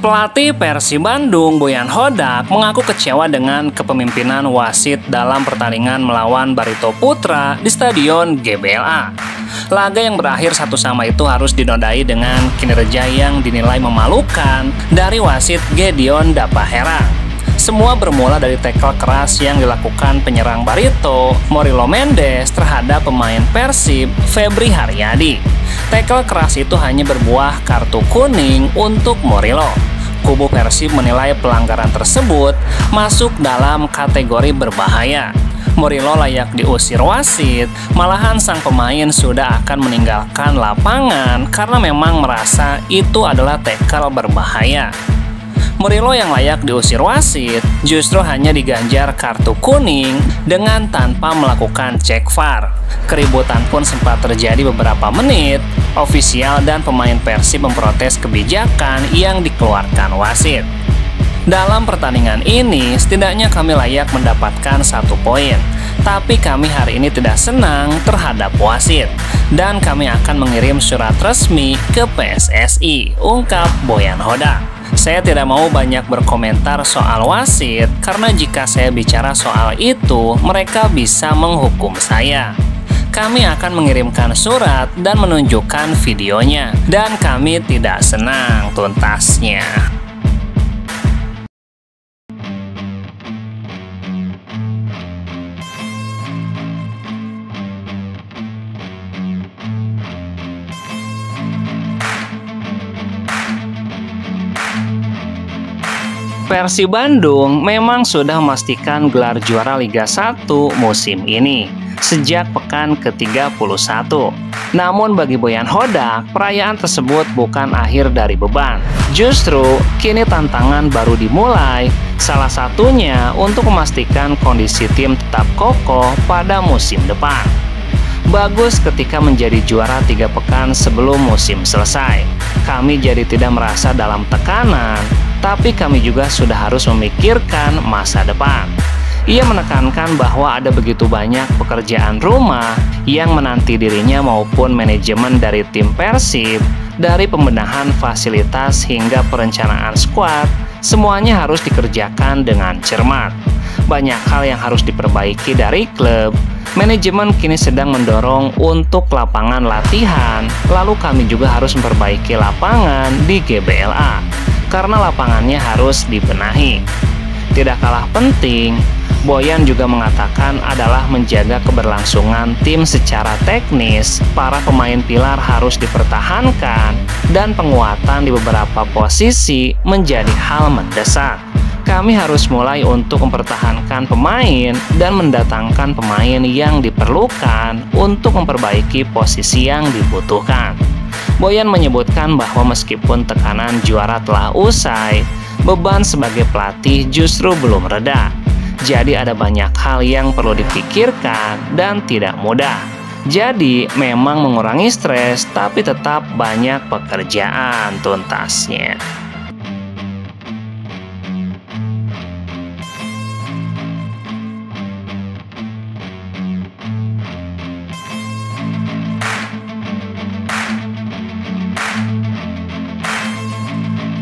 Pelatih Persib Bandung, Boyan Hodak, mengaku kecewa dengan kepemimpinan wasit dalam pertandingan melawan Barito Putra di Stadion GBLA. Laga yang berakhir 1-1 itu harus dinodai dengan kinerja yang dinilai memalukan dari wasit Gedeon Dapaherang. Semua bermula dari tackle keras yang dilakukan penyerang Barito, Murilo Mendes, terhadap pemain Persib, Febri Haryadi. Tackle keras itu hanya berbuah kartu kuning untuk Murilo. Kubu Persib menilai pelanggaran tersebut masuk dalam kategori berbahaya. Murilo layak diusir wasit, malahan sang pemain sudah akan meninggalkan lapangan karena memang merasa itu adalah tackle berbahaya. Murilo yang layak diusir wasit justru hanya diganjar kartu kuning dengan tanpa melakukan cek VAR. Keributan pun sempat terjadi beberapa menit. Ofisial dan pemain Persib memprotes kebijakan yang dikeluarkan wasit. Dalam pertandingan ini, setidaknya kami layak mendapatkan 1 poin. Tapi kami hari ini tidak senang terhadap wasit. Dan kami akan mengirim surat resmi ke PSSI, ungkap Boyan Hodak. Saya tidak mau banyak berkomentar soal wasit, karena jika saya bicara soal itu, mereka bisa menghukum saya. Kami akan mengirimkan surat dan menunjukkan videonya, dan kami tidak senang tuntasnya. Persib Bandung memang sudah memastikan gelar juara Liga 1 musim ini sejak pekan ke-31. Namun bagi Boyan Hodak, perayaan tersebut bukan akhir dari beban. Justru, kini tantangan baru dimulai, salah satunya untuk memastikan kondisi tim tetap kokoh pada musim depan. Bagus ketika menjadi juara 3 pekan sebelum musim selesai. Kami jadi tidak merasa dalam tekanan, tapi kami juga sudah harus memikirkan masa depan. Ia menekankan bahwa ada begitu banyak pekerjaan rumah yang menanti dirinya maupun manajemen dari tim Persib, dari pembenahan fasilitas hingga perencanaan skuad, semuanya harus dikerjakan dengan cermat. Banyak hal yang harus diperbaiki dari klub. Manajemen kini sedang mendorong untuk lapangan latihan, lalu kami juga harus memperbaiki lapangan di GBLA, karena lapangannya harus dibenahi. Tidak kalah penting, Boyan juga mengatakan adalah menjaga keberlangsungan tim secara teknis. Para pemain pilar harus dipertahankan dan penguatan di beberapa posisi menjadi hal mendesak. Kami harus mulai untuk mempertahankan pemain dan mendatangkan pemain yang diperlukan untuk memperbaiki posisi yang dibutuhkan. Boyan menyebutkan bahwa meskipun tekanan juara telah usai, beban sebagai pelatih justru belum reda. Jadi ada banyak hal yang perlu dipikirkan dan tidak mudah. Jadi memang mengurangi stres, tapi tetap banyak pekerjaan tuntasnya.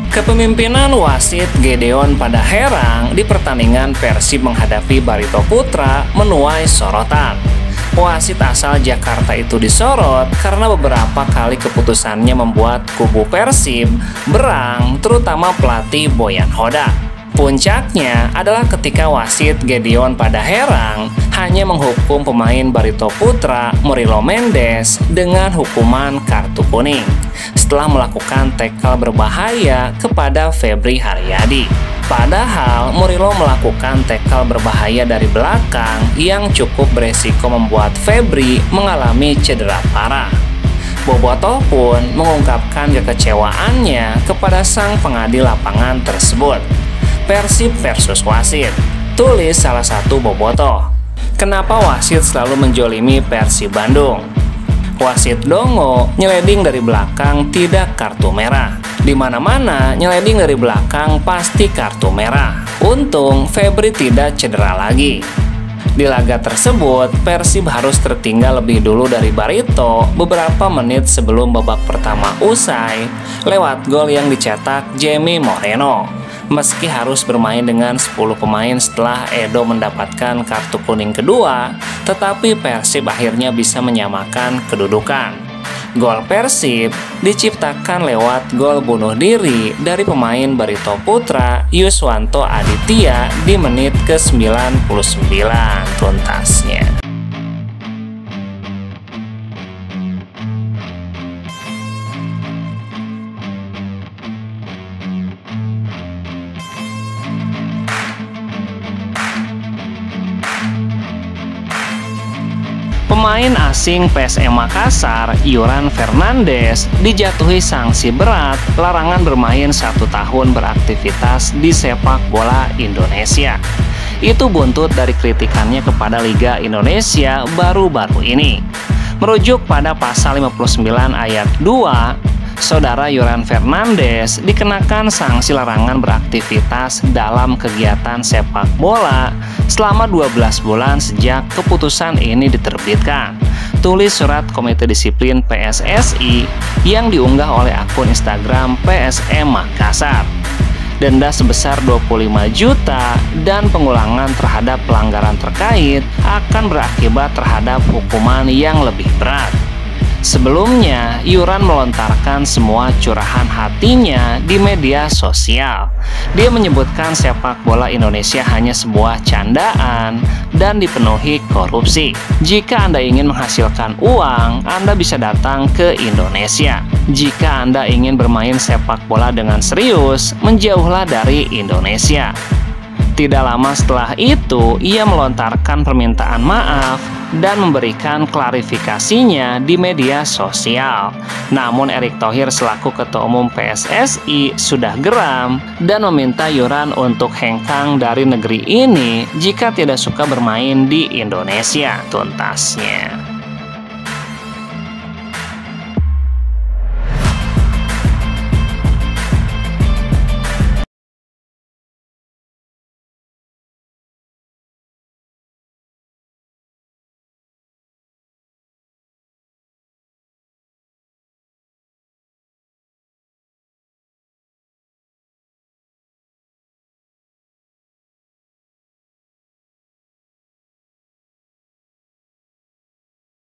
Kepemimpinan wasit Gedeon Dapaherang di pertandingan Persib menghadapi Barito Putra menuai sorotan. Wasit asal Jakarta itu disorot karena beberapa kali keputusannya membuat kubu Persib berang, terutama pelatih Boyan Hodak. Puncaknya adalah ketika wasit Gedeon Dapaherang hanya menghukum pemain Barito Putra, Murilo Mendes, dengan hukuman kartu kuning setelah melakukan tackle berbahaya kepada Febri Haryadi. Padahal Murilo melakukan tackle berbahaya dari belakang yang cukup beresiko membuat Febri mengalami cedera parah. Bobotoh pun mengungkapkan kekecewaannya kepada sang pengadil lapangan tersebut. Persib versus wasit, tulis salah satu bobotoh. Kenapa wasit selalu menjolimi Persib Bandung? Wasit dongo, nyeleding dari belakang tidak kartu merah. Di mana-mana nyeleding dari belakang pasti kartu merah. Untung Febri tidak cedera lagi. Di laga tersebut, Persib harus tertinggal lebih dulu dari Barito beberapa menit sebelum babak pertama usai lewat gol yang dicetak Jamie Moreno. Meski harus bermain dengan 10 pemain setelah Edo mendapatkan kartu kuning kedua, tetapi Persib akhirnya bisa menyamakan kedudukan. Gol Persib diciptakan lewat gol bunuh diri dari pemain Barito Putra Yuswanto Aditya di menit ke-99 tuntasnya. Pemain asing PSM Makassar, Yuran Fernandes, dijatuhi sanksi berat larangan bermain 1 tahun beraktivitas di sepak bola Indonesia. Itu buntut dari kritikannya kepada Liga Indonesia baru-baru ini. Merujuk pada pasal 59 ayat 2, Saudara Yuran Fernandes dikenakan sanksi larangan beraktivitas dalam kegiatan sepak bola selama 12 bulan sejak keputusan ini diterbitkan. Tulis surat Komite Disiplin PSSI yang diunggah oleh akun Instagram PSM Makassar. Denda sebesar 25 juta dan pengulangan terhadap pelanggaran terkait akan berakibat terhadap hukuman yang lebih berat. Sebelumnya, Yuran melontarkan semua curahan hatinya di media sosial. Dia menyebutkan sepak bola Indonesia hanya sebuah candaan dan dipenuhi korupsi. Jika Anda ingin menghasilkan uang, Anda bisa datang ke Indonesia. Jika Anda ingin bermain sepak bola dengan serius, menjauhlah dari Indonesia. Tidak lama setelah itu, ia melontarkan permintaan maaf dan memberikan klarifikasinya di media sosial. Namun Erick Thohir selaku Ketua Umum PSSI sudah geram dan meminta Yuran untuk hengkang dari negeri ini jika tidak suka bermain di Indonesia tuntasnya.